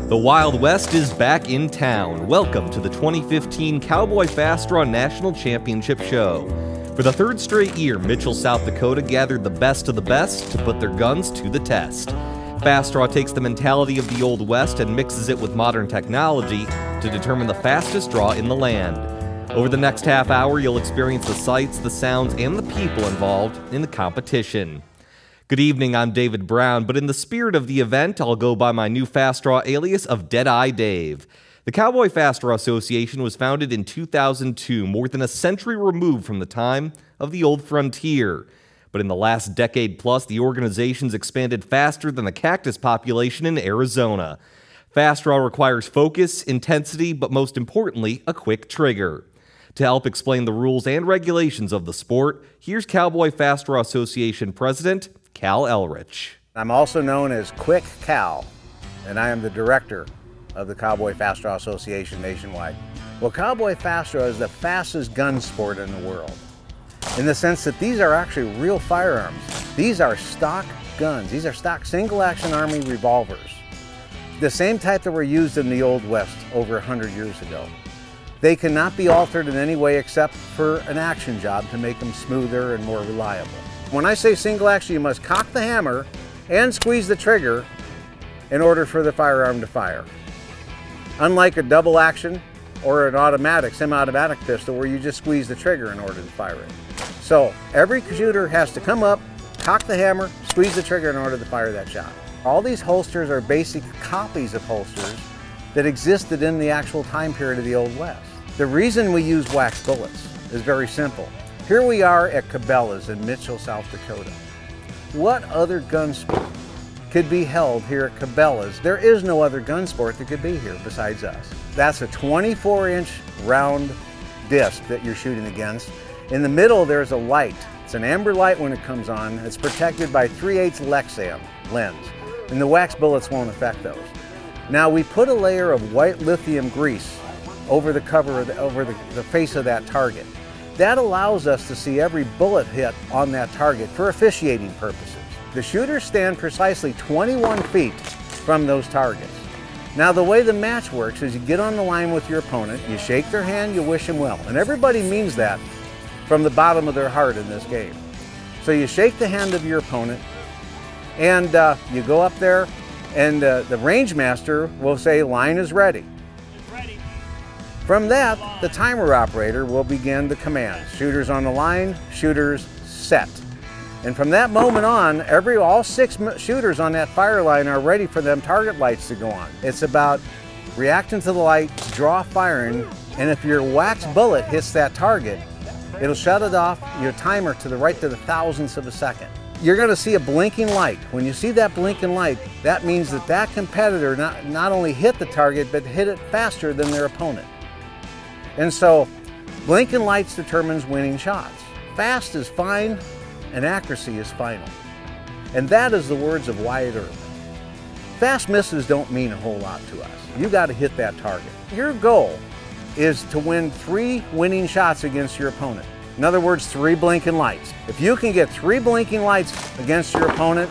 The Wild West is back in town. Welcome to the 2015 Cowboy Fast Draw National Championship Show. For the third straight year, Mitchell, South Dakota gathered the best of the best to put their guns to the test. Fast Draw takes the mentality of the Old West and mixes it with modern technology to determine the fastest draw in the land. Over the next half hour, you'll experience the sights, the sounds, and the people involved in the competition. Good evening, I'm David Brown, but in the spirit of the event, I'll go by my new Fast Draw alias of Deadeye Dave. The Cowboy Fast Draw Association was founded in 2002, more than a century removed from the time of the old frontier. But in the last decade plus, the organization's expanded faster than the cactus population in Arizona. Fast Draw requires focus, intensity, but most importantly, a quick trigger. To help explain the rules and regulations of the sport, here's Cowboy Fast Draw Association President Cal Elrich. I'm also known as Quick Cal, and I am the director of the Cowboy Fast Draw Association nationwide. Well, Cowboy Fast Draw is the fastest gun sport in the world, in the sense that these are actually real firearms. These are stock guns. These are stock single-action Army revolvers, the same type that were used in the Old West over 100 years ago. They cannot be altered in any way except for an action job to make them smoother and more reliable. When I say single action, you must cock the hammer and squeeze the trigger in order for the firearm to fire. Unlike a double action or an automatic, semi-automatic pistol where you just squeeze the trigger in order to fire it. So every shooter has to come up, cock the hammer, squeeze the trigger in order to fire that shot. All these holsters are basic copies of holsters that existed in the actual time period of the Old West. The reason we use wax bullets is very simple. Here we are at Cabela's in Mitchell, South Dakota. What other gun sport could be held here at Cabela's? There is no other gun sport that could be here besides us. That's a 24-inch round disc that you're shooting against. In the middle, there's a light. It's an amber light when it comes on. It's protected by 3/8 Lexan lens, and the wax bullets won't affect those. Now, we put a layer of white lithium grease over the cover of over the face of that target. That allows us to see every bullet hit on that target for officiating purposes. The shooters stand precisely 21 feet from those targets. Now, the way the match works is you get on the line with your opponent, you shake their hand, you wish them well. And everybody means that from the bottom of their heart in this game. So you shake the hand of your opponent, and you go up there, and the range master will say, "Line is ready." From that, the timer operator will begin the commands. Shooters on the line, shooters set. And from that moment on, all 6 shooters on that fire line are ready for them target lights to go on. It's about reacting to the light, draw firing, and if your wax bullet hits that target, it'll shut it off, your timer to the right to the thousandths of a second. You're gonna see a blinking light. When you see that blinking light, that means that that competitor not only hit the target, but hit it faster than their opponent. And so, blinking lights determines winning shots. Fast is fine, and accuracy is final. And that is the words of Wyatt Earp. Fast misses don't mean a whole lot to us. You gotta hit that target. Your goal is to win 3 winning shots against your opponent. In other words, 3 blinking lights. If you can get 3 blinking lights against your opponent,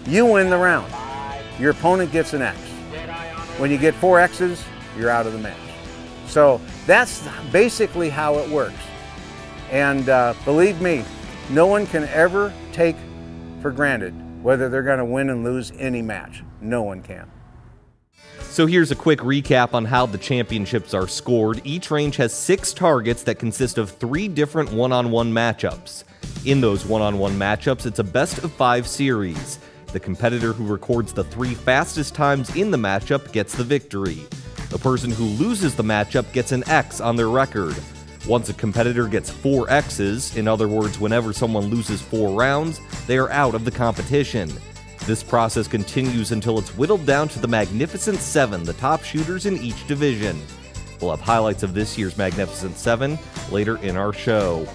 you win the round. Your opponent gets an X. When you get 4 X's, you're out of the match. So that's basically how it works. And believe me, no one can ever take for granted whether they're going to win and lose any match. No one can. So here's a quick recap on how the championships are scored. Each range has 6 targets that consist of 3 different one-on-one matchups. In those one-on-one matchups, it's a best-of-5 series. The competitor who records the 3 fastest times in the matchup gets the victory. The person who loses the matchup gets an X on their record. Once a competitor gets 4 X's, in other words, whenever someone loses 4 rounds, they are out of the competition. This process continues until it's whittled down to the Magnificent 7, the top shooters in each division. We'll have highlights of this year's Magnificent 7 later in our show.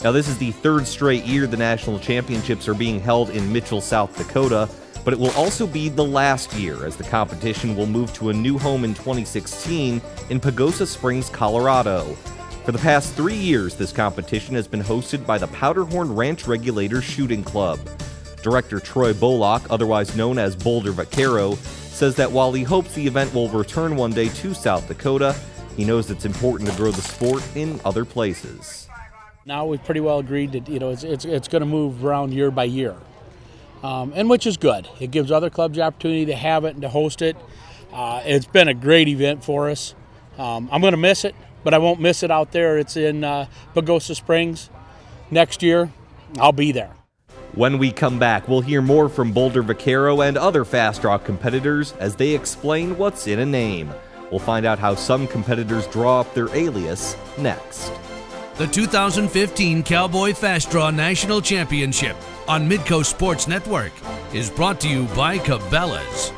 Now, this is the 3rd straight year the national championships are being held in Mitchell, South Dakota, but it will also be the last year, as the competition will move to a new home in 2016 in Pagosa Springs, Colorado. For the past 3 years, this competition has been hosted by the Powderhorn Ranch Regulators Shooting Club. Director Troy Bullock, otherwise known as Boulder Vaquero, says that while he hopes the event will return one day to South Dakota, he knows it's important to grow the sport in other places. Now we've pretty well agreed that it's going to move around year by year, and which is good. It gives other clubs the opportunity to have it and to host it. It's been a great event for us. I'm going to miss it, but I won't miss it out there. It's in Pagosa Springs. Next year, I'll be there. When we come back, we'll hear more from Boulder Vaquero and other fast draw competitors as they explain what's in a name. We'll find out how some competitors draw up their alias next. The 2015 Cowboy Fast Draw National Championship on Midco Sports Network is brought to you by Cabela's.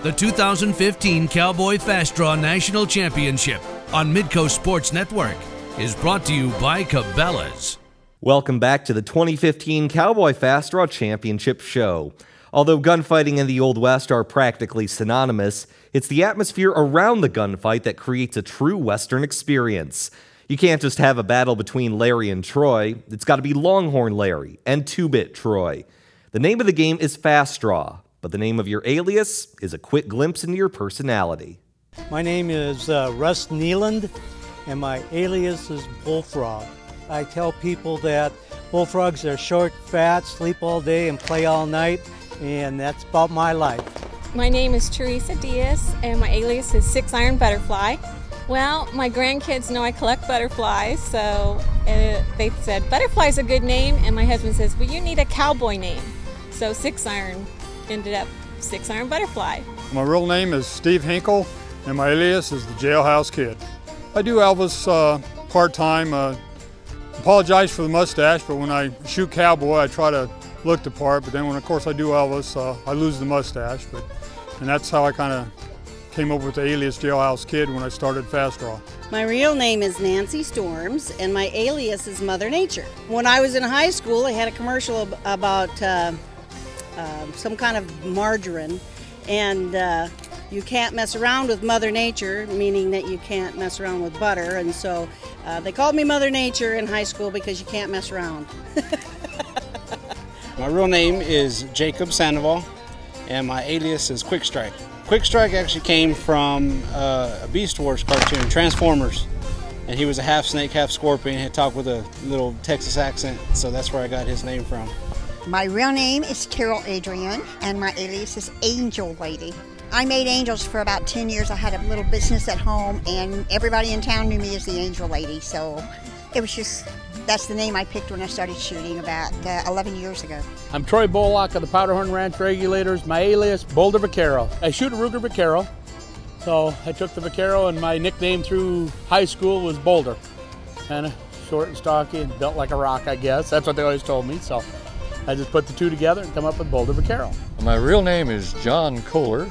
The 2015 Cowboy Fast Draw National Championship on Midco Sports Network is brought to you by Cabela's. Welcome back to the 2015 Cowboy Fast Draw Championship show. Although gunfighting and the Old West are practically synonymous, it's the atmosphere around the gunfight that creates a true Western experience. You can't just have a battle between Larry and Troy. It's got to be Longhorn Larry and 2-Bit Troy. The name of the game is Fast Draw, but the name of your alias is a quick glimpse into your personality. My name is Russ Neeland, and my alias is Bullfrog. I tell people that bullfrogs are short, fat, sleep all day, and play all night, and that's about my life. My name is Teresa Diaz, and my alias is 6-Iron Butterfly. Well, my grandkids know I collect butterflies, so they said, butterfly's a good name, and my husband says, well, you need a cowboy name. So 6-Iron ended up 6-Iron Butterfly. My real name is Steve Hinkle, and my alias is the Jailhouse Kid. I do Elvis part-time. Apologize for the mustache, but when I shoot Cowboy, I try to look the part, but then when, of course, I do Elvis, I lose the mustache. And that's how I kind of came up with the alias Jailhouse Kid when I started Fast Draw. My real name is Nancy Storms, and my alias is Mother Nature. When I was in high school, I had a commercial about some kind of margarine, and you can't mess around with Mother Nature, meaning that you can't mess around with butter, and so they called me Mother Nature in high school because you can't mess around. My real name is Jacob Sandoval, and my alias is Quick Strike. Quick Strike actually came from a Beast Wars cartoon, Transformers, and he was a half snake, half scorpion. He talked with a little Texas accent, so that's where I got his name from. My real name is Carol Adrian, and my alias is Angel Lady. I made angels for about 10 years. I had a little business at home, and everybody in town knew me as the Angel Lady, so it was just, that's the name I picked when I started shooting about 11 years ago. I'm Troy Bollock of the Powderhorn Ranch Regulators. My alias, Boulder Vaquero. I shoot a Ruger Vaquero, so I took the Vaquero, and my nickname through high school was Boulder. Kind of short and stocky and built like a rock, I guess. That's what they always told me, so I just put the two together and come up with Boulder Vaquero. My real name is John Kohler.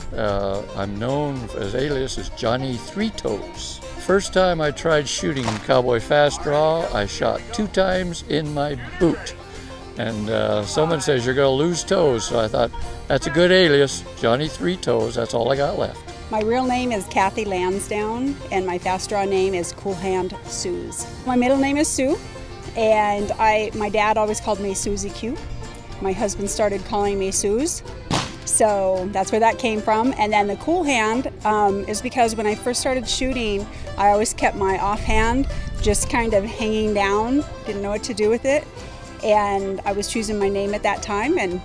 I'm known as alias as Johnny Three Toes. First time I tried shooting Cowboy Fast Draw, I shot 2 times in my boot. And someone says you're gonna lose toes, so I thought that's a good alias, Johnny Three Toes, that's all I got left. My real name is Kathy Lansdowne, and my Fast Draw name is Cool Hand Suze. My middle name is Sue, and my dad always called me Susie Q. My husband started calling me Suze, so that's where that came from. And then the Cool Hand is because when I first started shooting, I always kept my offhand just kind of hanging down, didn't know what to do with it. And I was choosing my name at that time and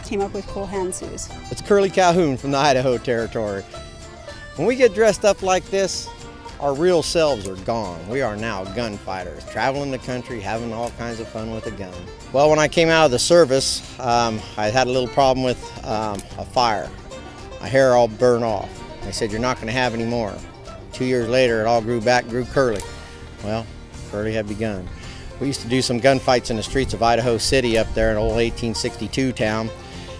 came up with Cool Hand Suze. It's Curly Calhoun from the Idaho Territory. When we get dressed up like this, our real selves are gone. We are now gunfighters, traveling the country, having all kinds of fun with a gun. Well, when I came out of the service, I had a little problem with a fire. My hair all burned off. They said, you're not going to have any more. 2 years later, it all grew back, grew curly. Well, curly had begun. We used to do some gunfights in the streets of Idaho City up there in old 1862 town.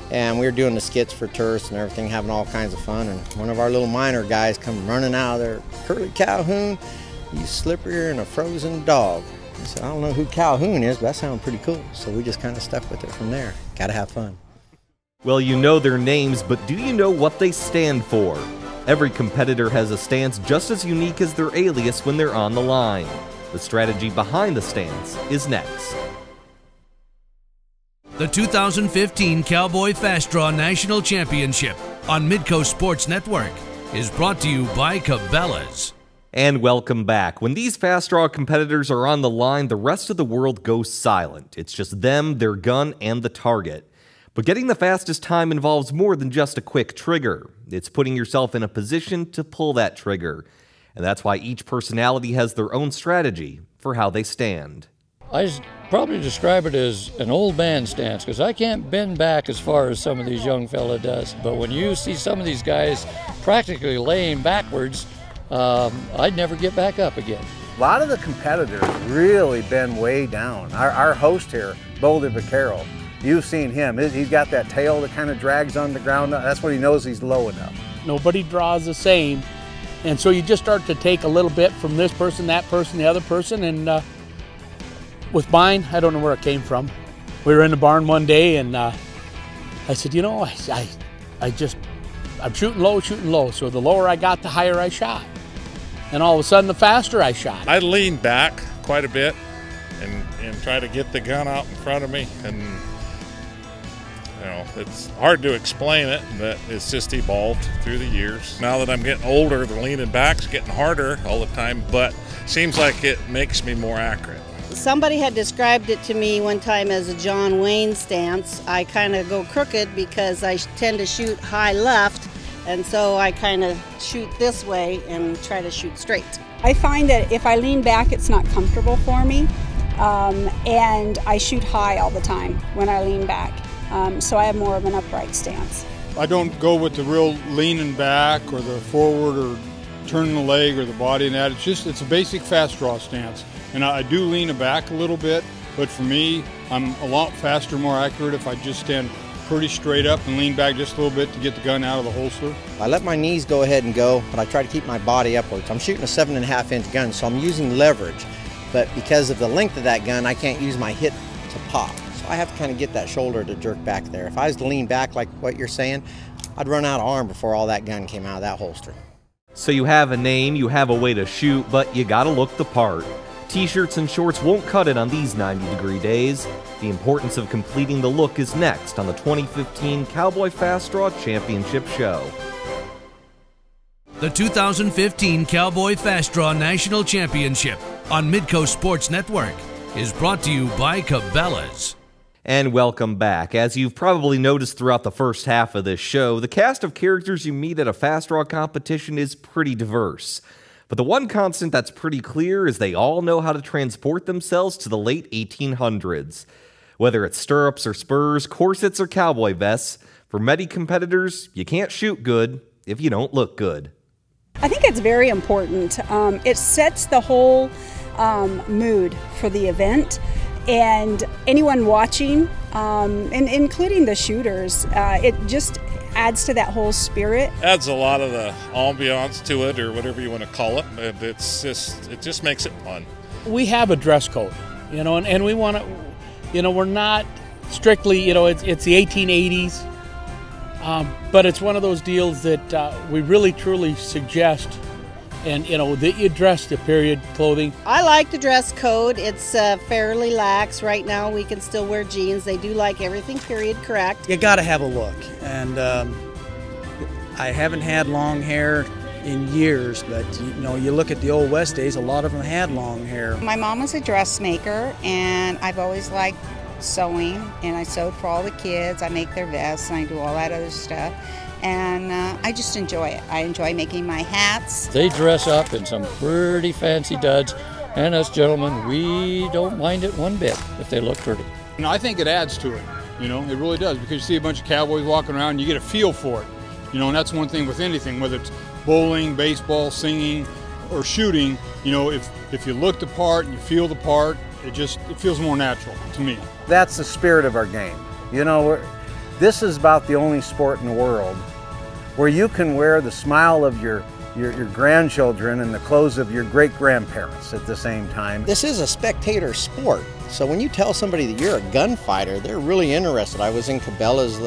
And we were doing the skits for tourists and everything, having all kinds of fun. And one of our little miner guys come running out of there, Curly Calhoun, you slipperier than a frozen dog. I said, I don't know who Calhoun is, but that sounded pretty cool. So we just kind of stuck with it from there. Gotta have fun. Well, you know their names, but do you know what they stand for? Every competitor has a stance just as unique as their alias when they're on the line. The strategy behind the stance is next. The 2015 Cowboy Fast Draw National Championship on Midco Sports Network is brought to you by Cabela's. And welcome back. When these fast draw competitors are on the line, the rest of the world goes silent. It's just them, their gun, and the target. But getting the fastest time involves more than just a quick trigger. It's putting yourself in a position to pull that trigger. And that's why each personality has their own strategy for how they stand. I probably describe it as an old man stance, because I can't bend back as far as some of these young fella does. But when you see some of these guys practically laying backwards, I'd never get back up again. A lot of the competitors really bend way down. Our host here, Boulder Vaquero, you've seen him. He's got that tail that kind of drags on the ground. That's when he knows he's low enough. Nobody draws the same. And so you just start to take a little bit from this person, that person, the other person, and with mine, I don't know where it came from. We were in the barn one day, and I said, you know, I'm shooting low. So the lower I got, the higher I shot. And all of a sudden, the faster I shot. I leaned back quite a bit and try to get the gun out in front of me. And, you know, it's hard to explain it, but it's just evolved through the years. Now that I'm getting older, the leaning back's getting harder all the time, but seems like it makes me more accurate. Somebody had described it to me one time as a John Wayne stance. I kind of go crooked because I tend to shoot high left, and so I kind of shoot this way and try to shoot straight. I find that if I lean back, it's not comfortable for me, and I shoot high all the time when I lean back, so I have more of an upright stance. I don't go with the real leaning back or the forward or turning the leg or the body and that. It's a basic fast draw stance. And I do lean back a little bit, but for me, I'm a lot faster, more accurate if I just stand pretty straight up and lean back just a little bit to get the gun out of the holster. I let my knees go ahead and go, but I try to keep my body upwards. I'm shooting a 7.5-inch gun, so I'm using leverage. But because of the length of that gun, I can't use my hip to pop. So I have to kind of get that shoulder to jerk back there. If I was to lean back like what you're saying, I'd run out of arm before all that gun came out of that holster. So you have a name, you have a way to shoot, but you gotta look the part. T-shirts and shorts won't cut it on these 90-degree days. The importance of completing the look is next on the 2015 Cowboy Fast Draw Championship Show. The 2015 Cowboy Fast Draw National Championship on Midco Sports Network is brought to you by Cabela's. And welcome back. As you've probably noticed throughout the first half of this show, the cast of characters you meet at a fast draw competition is pretty diverse. But the one constant that's pretty clear is they all know how to transport themselves to the late 1800s. Whether it's stirrups or spurs, corsets or cowboy vests, for many competitors, you can't shoot good if you don't look good. I think it's very important. It sets the whole mood for the event, and anyone watching, and including the shooters, it just adds to that whole spirit. Adds a lot of the ambiance to it, or whatever you want to call it, and it just makes it fun. We have a dress code, you know, and we want to, you know, we're not strictly, you know, it's the 1880s, but it's one of those deals that we really truly suggest, and you know, that you dress the period clothing. I like the dress code. It's fairly lax. Right now we can still wear jeans. They do like everything period correct. You gotta have a look, and I haven't had long hair in years, but you know, you look at the old West days, a lot of them had long hair. My mom was a dressmaker, and I've always liked sewing, and I sewed for all the kids. I make their vests and I do all that other stuff. And I just enjoy it. I enjoy making my hats. They dress up in some pretty fancy duds, and us gentlemen, we don't mind it one bit if they look pretty. And I think it adds to it, you know, it really does, because you see a bunch of cowboys walking around and you get a feel for it, you know, and that's one thing with anything, whether it's bowling, baseball, singing, or shooting, you know, if you look the part and you feel the part, it feels more natural to me. That's the spirit of our game. You know, this is about the only sport in the world where you can wear the smile of your your grandchildren and the clothes of your great-grandparents at the same time. This is a spectator sport, so when you tell somebody that you're a gunfighter, they're really interested. I was in Cabela's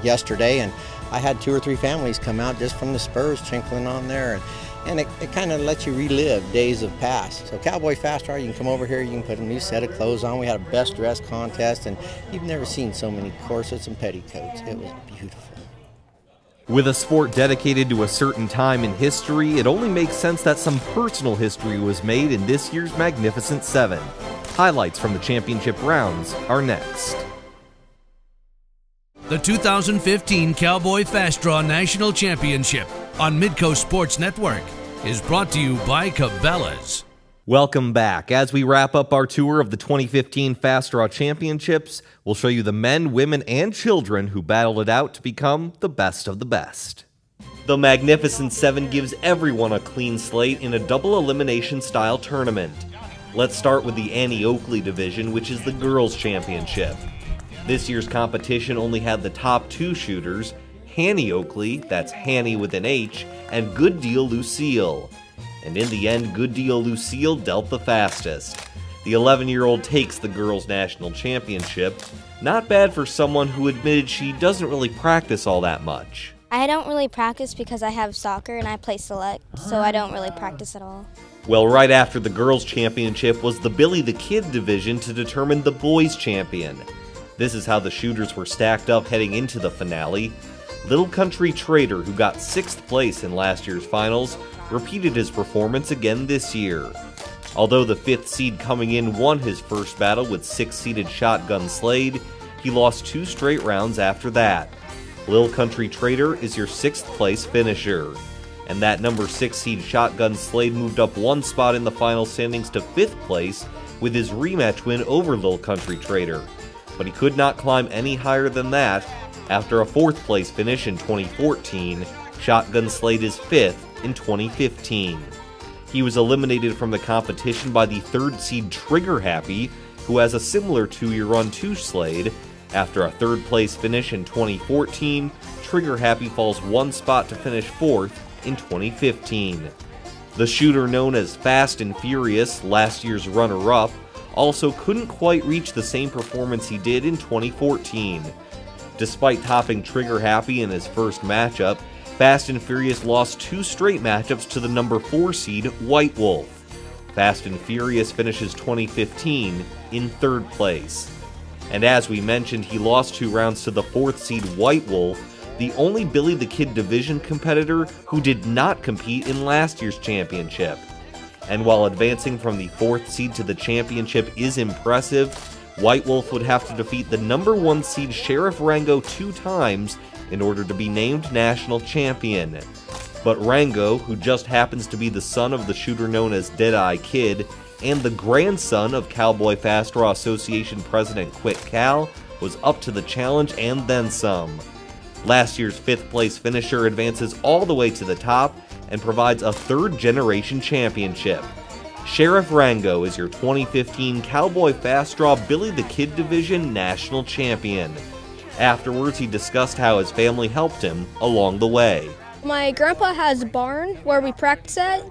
yesterday, and I had 2 or 3 families come out just from the spurs chinkling on there, and it kind of lets you relive days of past. So Cowboy Fast Draw, you can come over here, you can put a new set of clothes on. We had a best dress contest, and you've never seen so many corsets and petticoats. It was beautiful. With a sport dedicated to a certain time in history, it only makes sense that some personal history was made in this year's Magnificent Seven. Highlights from the championship rounds are next. The 2015 Cowboy Fast Draw National Championship on Midco Sports Network is brought to you by Cabela's. Welcome back. As we wrap up our tour of the 2015 Fast Draw Championships, we'll show you the men, women, and children who battled it out to become the best of the best. The Magnificent Seven gives everyone a clean slate in a double elimination style tournament. Let's start with the Annie Oakley division, which is the girls' championship. This year's competition only had the top 2 shooters, Hanny Oakley, that's Hanny with an H, and Good Deal Lucille. And in the end, Good Deal Lucille dealt the fastest. The 11-year-old takes the girls' national championship. Not bad for someone who admitted she doesn't really practice all that much. I don't really practice because I have soccer and I play select, so I don't really practice at all. Well, right after the girls' championship was the Billy the Kid division to determine the boys' champion. This is how the shooters were stacked up heading into the finale. Little Country Trader, who got 6th place in last year's finals, repeated his performance again this year. Although the 5th seed coming in won his first battle with 6-seeded Shotgun Slade, he lost 2 straight rounds after that. Little Country Trader is your 6th place finisher. And that number 6 seed Shotgun Slade moved up 1 spot in the final standings to 5th place with his rematch win over Little Country Trader. But he could not climb any higher than that. After a 4th place finish in 2014, Shotgun Slade is 5th in 2015. He was eliminated from the competition by the 3rd seed Trigger Happy, who has a similar 2-year run to Slade. After a 3rd place finish in 2014, Trigger Happy falls 1 spot to finish 4th in 2015. The shooter known as Fast and Furious, last year's runner-up, also couldn't quite reach the same performance he did in 2014. Despite topping Trigger Happy in his first matchup, Fast and Furious lost 2 straight matchups to the number 4 seed White Wolf. Fast and Furious finishes 2015 in 3rd place. And as we mentioned, he lost 2 rounds to the 4th seed White Wolf, the only Billy the Kid division competitor who did not compete in last year's championship. And while advancing from the 4th seed to the championship is impressive, White Wolf would have to defeat the number 1 seed Sheriff Rango 2 times in order to be named national champion. But Rango, who just happens to be the son of the shooter known as Deadeye Kid, and the grandson of Cowboy Fast Draw Association President Quick Cal, was up to the challenge and then some. Last year's 5th place finisher advances all the way to the top and provides a 3rd generation championship. Sheriff Rango is your 2015 Cowboy Fast Draw Billy the Kid Division National Champion. Afterwards, he discussed how his family helped him along the way. My grandpa has a barn where we practice at,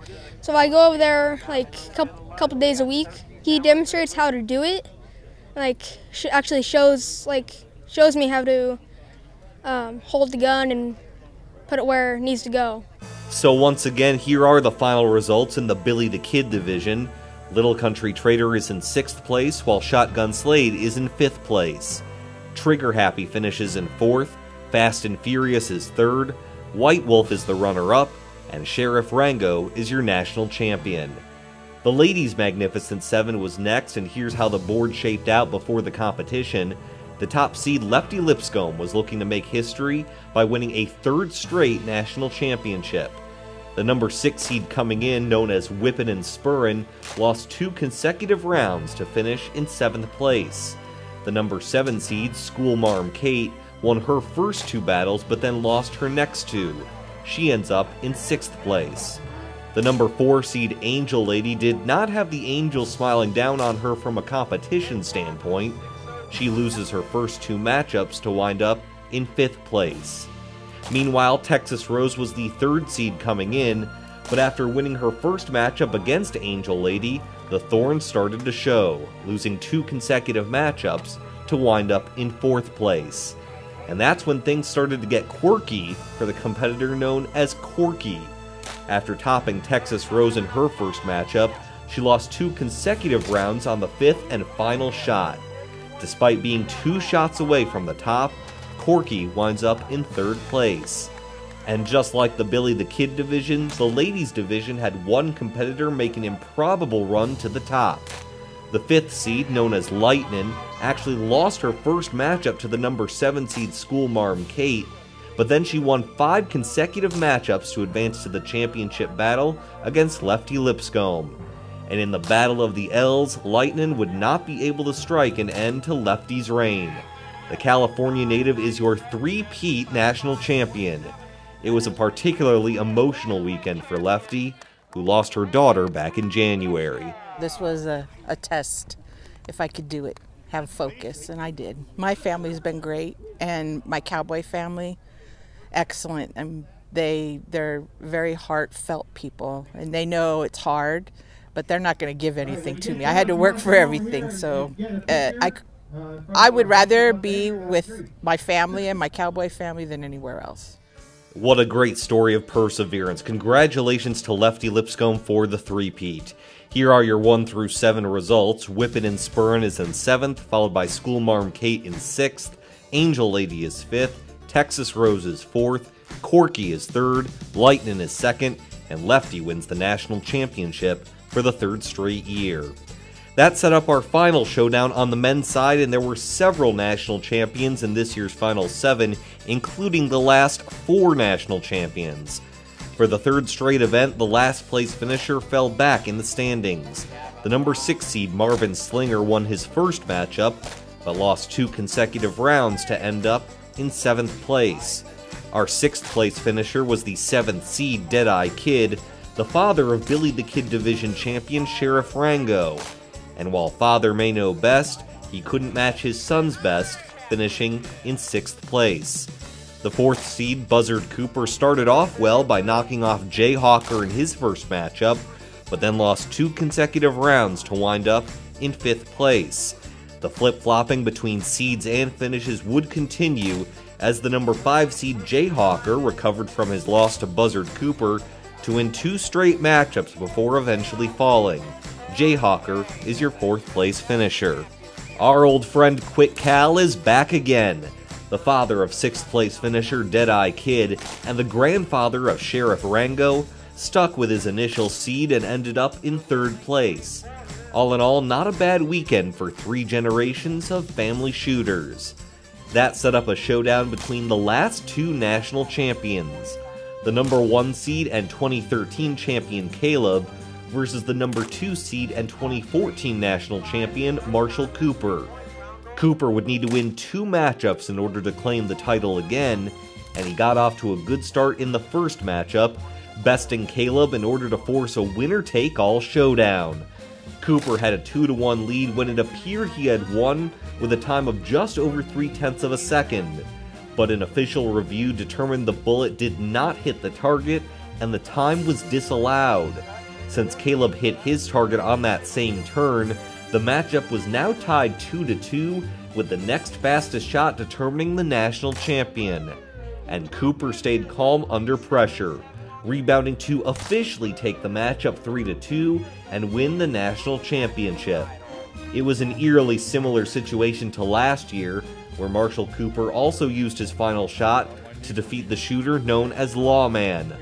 so I go over there like a couple days a week. He demonstrates how to do it, like actually shows me how to hold the gun and put it where it needs to go. So once again, here are the final results in the Billy the Kid division. Little Country Trader is in 6th place, while Shotgun Slade is in 5th place. Trigger Happy finishes in 4th, Fast and Furious is 3rd, White Wolf is the runner-up, and Sheriff Rango is your national champion. The Ladies' Magnificent Seven was next, and here's how the board shaped out before the competition. The top seed Lefty LIPSCOMB was looking to make history by winning a 3rd straight national championship. The number 6 seed coming in, known as Whippin' and Spurrin', lost 2 consecutive rounds to finish in 7th place. The number 7 seed, SCHOOLMARM Kate, won her first 2 battles but then lost her next 2. She ends up in 6th place. The number 4 seed Angel Lady did not have the angels smiling down on her from a competition standpoint. She loses her first 2 matchups to wind up in 5th place. Meanwhile, Texas Rose was the 3rd seed coming in. but after winning her first matchup against Angel Lady, the thorns started to show, losing 2 consecutive matchups to wind up in 4th place. And that's when things started to get quirky for the competitor known as Corkey. After topping Texas Rose in her first matchup, she lost 2 consecutive rounds on the 5th and final shot. Despite being 2 shots away from the top, Corkey winds up in 3rd place. And just like the Billy the Kid division, the ladies division had one competitor make an improbable run to the top. The 5th seed, known as LIGHTNIN, actually lost her first matchup to the number 7 seed SCHOOLMARM Kate, but then she won 5 consecutive matchups to advance to the championship battle against Lefty LIPSCOMB. And in the Battle of the L's, LIGHTNIN would not be able to strike an end to Lefty's reign. The California native is your 3-peat national champion. It was a particularly emotional weekend for Lefty, who lost her daughter back in January. This was a test, if I could do it, have focus, and I did. My family's been great, and my Cowboy family, excellent. And they're very heartfelt people, and they know it's hard, but they're not going to give anything to me. I had to work for everything, so I would rather be with my family and my Cowboy family than anywhere else. What a great story of perseverance. Congratulations to Lefty LIPSCOMB for the 3-peat. Here are your 1 through 7 results. Whippin' and Spurrin' is in 7th, followed by SCHOOLMARM Kate in 6th, Angel Lady is 5th, Texas Rose is 4th, Corkey is 3rd, LIGHTNIN is 2nd, and Lefty wins the national championship for the 3rd straight year. That set up our final showdown on the men's side, and there were several national champions in this year's final 7, including the last 4 national champions. For the 3rd straight event, the last place finisher fell back in the standings. The number 6 seed Marvin Slinger won his first matchup, but lost 2 consecutive rounds to end up in 7th place. Our 6th place finisher was the 7th seed Deadeye Kid, the father of Billy the Kid Division champion Sheriff Rango. And while father may know best, he couldn't match his son's best, finishing in 6th place. The 4th seed Buzzard Cooper started off well by knocking off Jay Hawker in his first matchup, but then lost 2 consecutive rounds to wind up in 5th place. The flip-flopping between seeds and finishes would continue as the number 5 seed Jay Hawker recovered from his loss to Buzzard Cooper to win 2 straight matchups before eventually falling. Jay Hawker is your 4th place finisher. Our old friend Quick Cal is back again. The father of 6th place finisher Deadeye Kid and the grandfather of Sheriff Rango stuck with his initial seed and ended up in 3rd place. All in all, not a bad weekend for 3 generations of family shooters. That set up a showdown between the last 2 national champions. The number 1 seed and 2013 champion Caleb versus the number 2 seed and 2014 national champion Marshall Cooper. Cooper would need to win 2 matchups in order to claim the title again, and he got off to a good start in the first matchup, besting Caleb in order to force a winner-take-all showdown. Cooper had a 2-1 lead when it appeared he had won with a time of just over 0.3 of a second, but an official review determined the bullet did not hit the target and the time was disallowed. Since Caleb hit his target on that same turn, the matchup was now tied 2-2, with the next fastest shot determining the national champion. And Cooper stayed calm under pressure, rebounding to officially take the matchup 3-2 and win the national championship. It was an eerily similar situation to last year, where Marshall Cooper also used his final shot to defeat the shooter known as Lawman.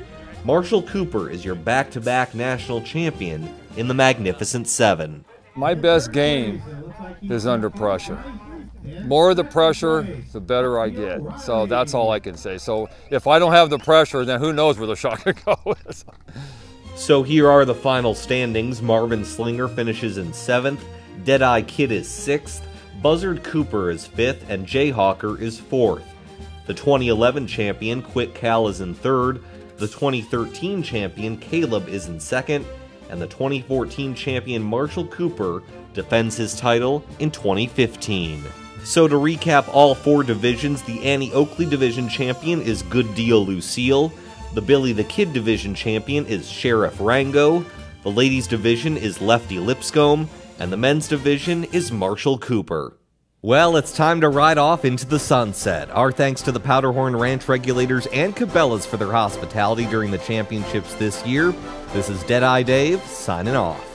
Marshall Cooper is your back-to-back national champion in the Magnificent 7. My best game is under pressure. More of the pressure, the better I get. So that's all I can say. So if I don't have the pressure, then who knows where the shot could go. So here are the final standings. Marvin Slinger finishes in 7th, Deadeye Kid is 6th, Buzzard Cooper is 5th, and Jay Hawker is 4th. The 2011 champion Quick Cal is in 3rd, the 2013 champion Caleb is in 2nd, and the 2014 champion Marshall Cooper defends his title in 2015. So to recap all 4 divisions, the Annie Oakley Division champion is Good Deal Lucille, The Billy the Kid Division champion is Sheriff Rango. The ladies division is Lefty Lipscomb. And the men's division is Marshall Cooper. Well, it's time to ride off into the sunset. Our thanks to the Powderhorn Ranch regulators and Cabela's for their hospitality during the championships this year. This is Deadeye Dave, signing off.